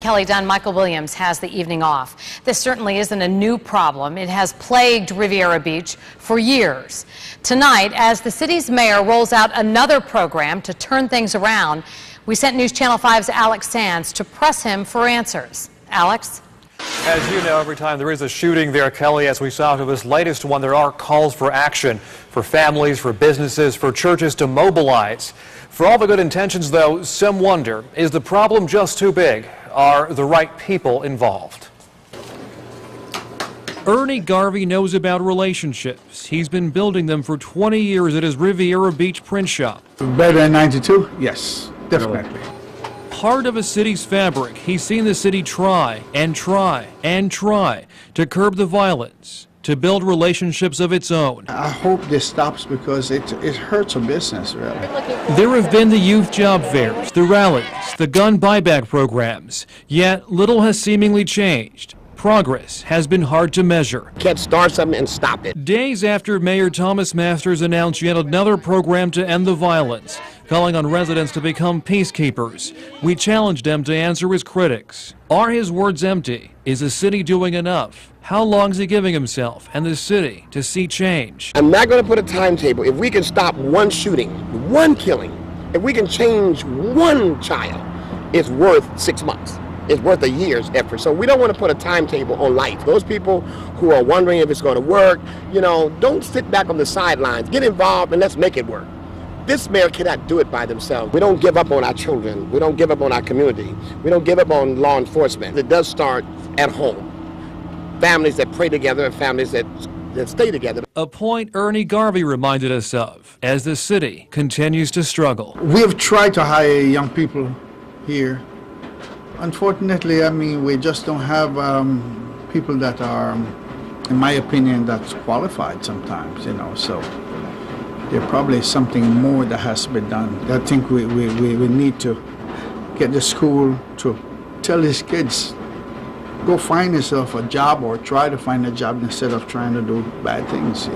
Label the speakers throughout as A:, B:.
A: Kelly Dunn, Michael Williams has the evening off. This certainly isn't a new problem. It has plagued Riviera Beach for years. Tonight, as the city's mayor rolls out another program to turn things around, we sent News Channel 5's Alex Sands to press him for answers. Alex?
B: As you know, every time there is a shooting there, Kelly, as we saw to this latest one, there are calls for action, for families, for businesses, for churches to mobilize. For all the good intentions, though, some wonder, is the problem just too big? Are the right people involved? Ernie Garvey knows about relationships. He's been building them for 20 years at his Riviera Beach print shop.
C: Better than 92? Yes, definitely.
B: Part of a city's fabric, he's seen the city try and try and try to curb the violence, to build relationships of its own.
C: I hope this stops because it hurts a business, really.
B: There have been the youth job fairs, the rallies, the gun buyback programs, yet little has seemingly changed. Progress has been hard to measure.
D: Can't start something and stop it.
B: Days after Mayor Thomas Masters announced yet another program to end the violence, calling on residents to become peacekeepers, we challenged him to answer his critics. Are his words empty? Is the city doing enough? How long is he giving himself and the city to see change?
D: I'm not going to put a timetable. If we can stop one shooting, one killing, if we can change one child, it's worth 6 months. It's worth a year's effort. So we don't want to put a timetable on life. Those people who are wondering if it's going to work, don't sit back on the sidelines. Get involved and let's make it work. This mayor cannot do it by themselves. We don't give up on our children. We don't give up on our community. We don't give up on law enforcement. It does start at home. Families that pray together and families that stay together.
B: A point Ernie Garvey reminded us of as the city continues to struggle.
C: We have tried to hire young people here. Unfortunately, we just don't have people that are, in my opinion, that's qualified sometimes, so there's probably something more that has to be done. I think we need to get the school to tell these kids, go find yourself a job or try to find a job instead of trying to do bad things.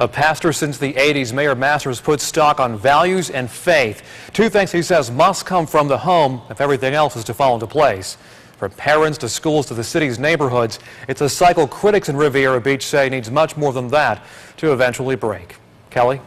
B: A pastor since the 80s, Mayor Masters puts stock on values and faith. Two things he says must come from the home if everything else is to fall into place. From parents to schools to the city's neighborhoods, it's a cycle critics in Riviera Beach say needs much more than that to eventually break. Kelly?